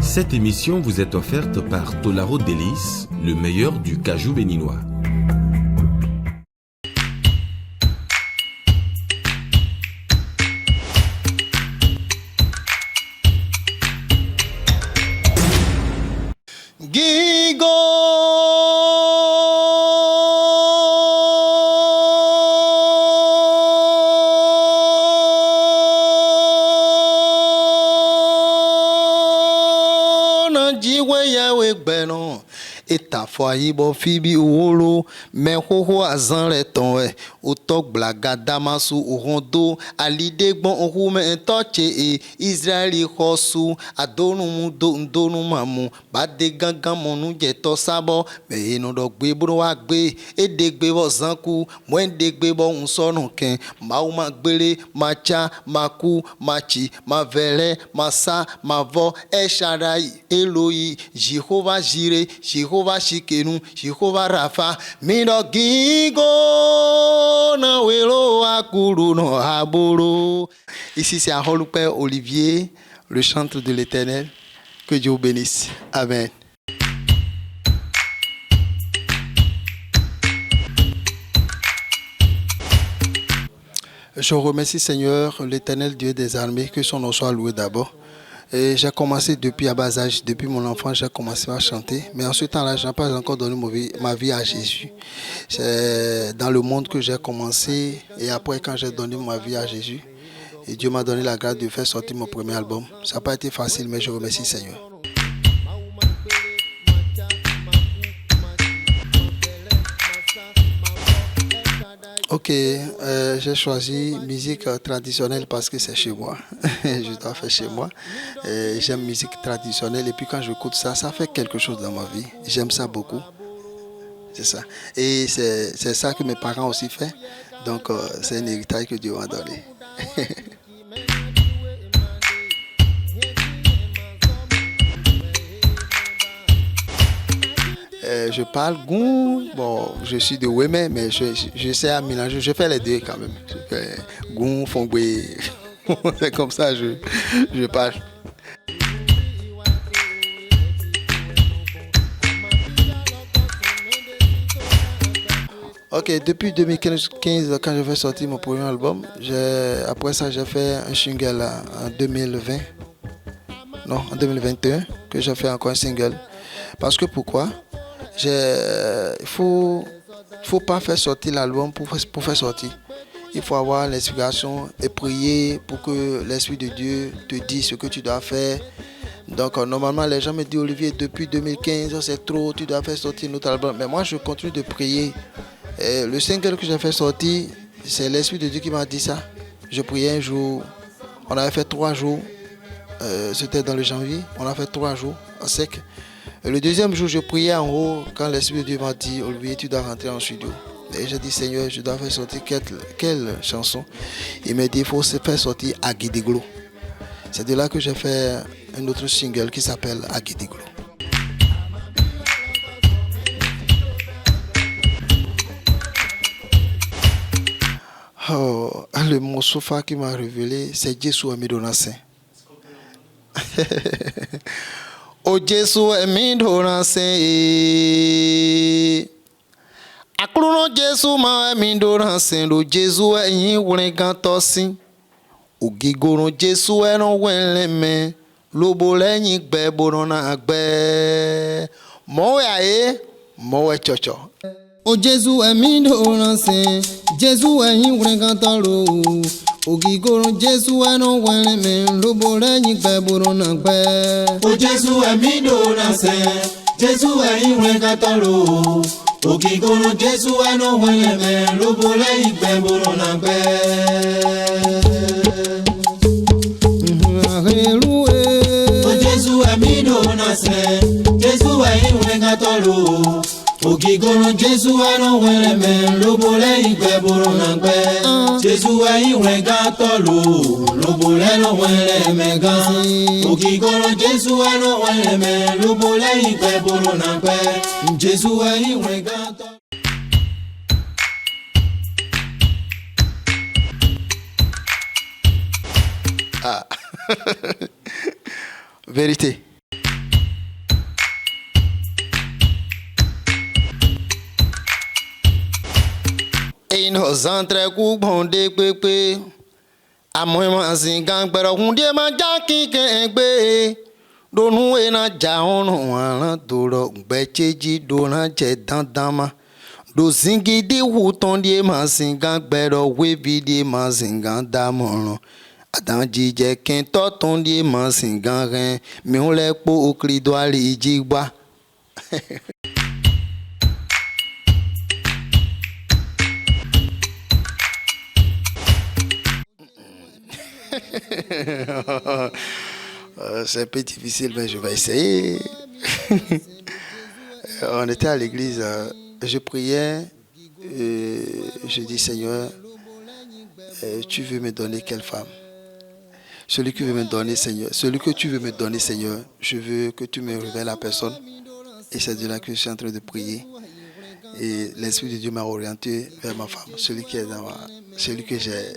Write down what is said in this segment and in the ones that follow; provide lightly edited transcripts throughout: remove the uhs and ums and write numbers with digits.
Cette émission vous est offerte par Tolaro Délices, le meilleur du cajou béninois. Foyibo fibi uwolo me hoho azanre ton utok blaga damasu uhondo alidegbon ohume entoche Israeli khosu adonu ndonu mamu bade gangan monu jeto sabo me inu do gbe bro wa gbe edegbe bo zanku mo edegbe bo unsonu ken mauma gbere macha maku machi mavele masa mavo esharai Eloi Jehovah Jireh Jehovah Shikenu, Jehovah Rapha, Mido Gigo, na welo akuru no haboro. Ici c'est Harold Père Olivier, le chantre de l'Éternel. Que Dieu vous bénisse. Amen. Je remercie Seigneur, l'Éternel Dieu des armées, que son nom soit loué d'abord. Et j'ai commencé depuis à bas âge, depuis mon enfance, j'ai commencé à chanter. Mais en ce temps-là, je n'ai pas encore donné ma vie à Jésus. C'est dans le monde que j'ai commencé. Et après, quand j'ai donné ma vie à Jésus, et Dieu m'a donné la grâce de faire sortir mon premier album. Ça n'a pas été facile, mais je remercie le Seigneur. Ok, j'ai choisi musique traditionnelle parce que c'est chez moi. Je dois faire chez moi. J'aime musique traditionnelle et puis quand j'écoute ça, ça fait quelque chose dans ma vie. J'aime ça beaucoup. C'est ça. Et c'est ça que mes parents aussi font. Donc c'est un héritage que Dieu m'a donné. Je parle goût, bon, je suis de Wémé, mais je sais à mélanger, je fais les deux quand même. Je fais goût, fongoué, c'est comme ça je parle. Ok, depuis 2015, quand je vais sortir mon premier album, après ça j'ai fait un single en 2020, non, en 2021, que j'ai fait encore un single. Parce que pourquoi? Il faut pas faire sortir l'album pour faire sortir. Il faut avoir l'inspiration et prier pour que l'Esprit de Dieu te dise ce que tu dois faire. Donc normalement les gens me disent Olivier, depuis 2015 c'est trop, tu dois faire sortir notre album. Mais moi je continue de prier. Et le single que j'ai fait sortir, c'est l'Esprit de Dieu qui m'a dit ça. Je priais un jour, on avait fait 3 jours, c'était dans le janvier, on a fait 3 jours en sec. Et le deuxième jour, je priais en haut quand l'Esprit de Dieu m'a dit Olivier, tu dois rentrer en studio. Et j'ai dit Seigneur, je dois faire sortir quelle chanson? Il m'a dit il faut faire sortir Aguidiglo. C'est de là que j'ai fait un autre single qui s'appelle Aguidiglo. Oh, le morceau phare qui m'a révélé, c'est Jésus Amidonassin. O Jésus Amidonassin. Akluno Jésus ma Amidonassin. O Jésus est Wurengantosin. O Gigoro Jésus est non Wenleme. Lobole Nyigbe Borona Agbe. Moya Moe Chocho. O Jésus Amidonassin. Jésus est Wurengantosin. Ogigoro Jésus no weleme lobole nyigbe borona gbe. O Jésus Amidonassin, Jésus iwe katalo. Ogigoro Jésus no weleme lobole nyigbe borona gbe. Hallelujah. O Jésus Amidonassin, Jésus iwe katalo. Ogigoro Jésus no weleme lobole nyigbe borona gbe. Jésus iwe gatolo lobole no weleme ga. Ogigoro Jésus no weleme lobole nyigbe borona gbe. Jésus iwe gatolo. Vérité. no zantre ku bonde pepe. Amoy ma singang pero hundie ma jaki kengbe. Donu ena jaon wana duro becheji dona je dandama. Do zingi di wuton die ma singang pero webi die ma singang damono. Adanji je ken to ton die ma singang ren mi on le po okri do ali jigba. C'est un peu difficile, mais je vais essayer. On était à l'église, je priais, je dis Seigneur, tu veux me donner quelle femme? Celui que veut me donner, Seigneur, celui que tu veux me donner, Seigneur, je veux que tu me révèles la personne. Et c'est de là que je suis en train de prier. Et l'Esprit de Dieu m'a orienté vers ma femme, celui qui est dans ma, celui que j'ai.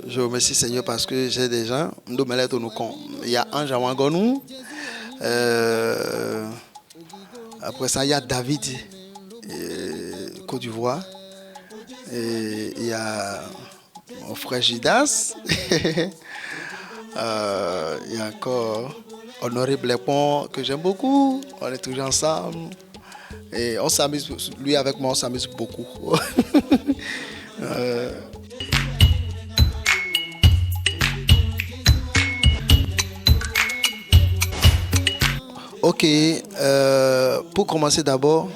Je remercie Seigneur parce que j'ai des gens, il y a Ange Awangonou, après ça il y a David, Côte d'Ivoire, et il y a mon frère Judas, il y a encore Honoré Blépon que j'aime beaucoup, on est toujours ensemble, et on s'amuse, lui avec moi on s'amuse beaucoup. Ok, pour commencer d'abord,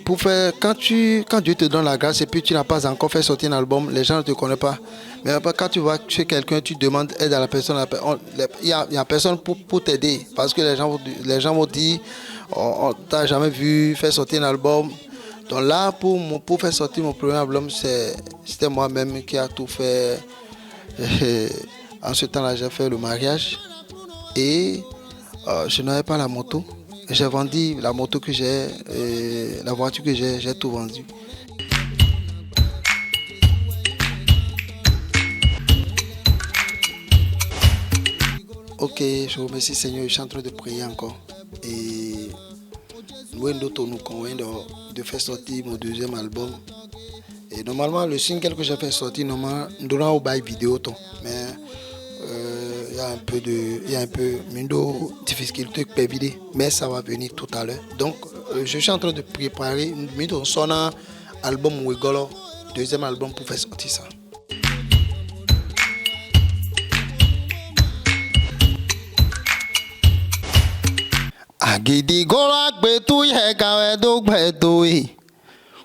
pour faire, quand Dieu te donne la grâce et puis tu n'as pas encore fait sortir un album, les gens ne te connaissent pas. Mais après, quand tu vas chez quelqu'un, tu demandes aide à la personne, il y a personne pour t'aider. Parce que les gens vont dire, on t'a jamais vu faire sortir un album. Donc là, pour faire sortir mon premier album, c'était moi-même qui a tout fait. En ce temps-là, j'ai fait le mariage. Et je n'avais pas la moto. J'ai vendu la moto que j'ai, la voiture que j'ai tout vendu. Ok, je vous remercie Seigneur, je suis en train de prier encore. Et nous de faire sortir mon deuxième album. Et normalement, le single que j'ai fait sortir, normalement, nous avons une vidéo. Mais il y a un peu de difficulté mais ça va venir tout à l'heure. Donc je suis en train de préparer son album Wigolo, deuxième album pour faire sortir ça. Agidi gola gbetu ye kawe do gbetu yi.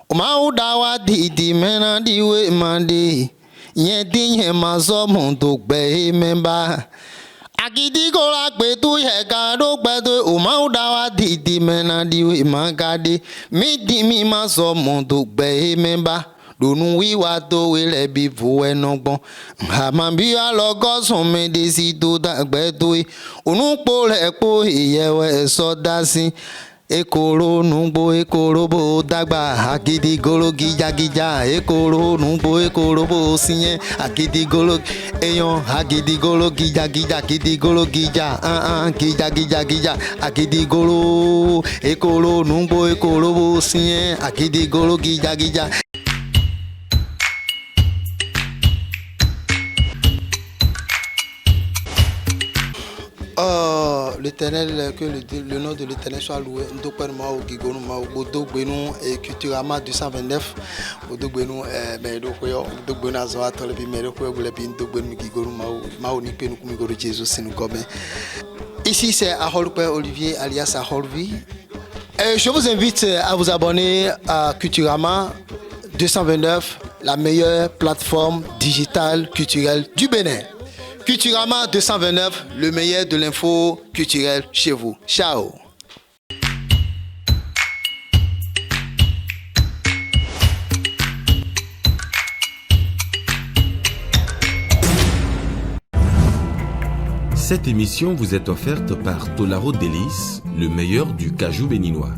Oma udawa didi mena diwe mandi. Yedi ye mazo mundo gbe memba. Agidi gola gbetu ye kado gbetu oma udawa didi mena diwe mangade. Midi mi mazo mundo gbe memba. Donu wiwa to wele bi vuwe nongbon. Hamambi alogo some desi to da gbetu. Unu pole po yewe so dasi. Ekoro nungbo ekoro bo dagba agidi golo gija gija ekoro nungbo ekoro bo sinye agidi golo eyon agidi golo gija gija agidi golo gija gija gija gija agidi golo ekoro nungbo ekoro bo sinye agidi golo gija gija. L'Éternel, que le nom de l'Éternel soit loué. Ndokpenuma au Gigonuma au Bodo Benou et Culturama 229. Bodo Benou Medo Koyo, Bodo Benou Azoa Tolebi Medo Koyo Bolebi Ndokbenu Gigonuma Mao Nipenu Kumigoro Jésus Sinukome. Ici c'est Aholpe Olivier alias Aholvi. Je vous invite à vous abonner à Culturama 229, la meilleure plateforme digitale culturelle du Bénin. Culturama 229, le meilleur de l'info culturelle chez vous. Ciao. Cette émission vous est offerte par Tolaro Délices, le meilleur du cajou béninois.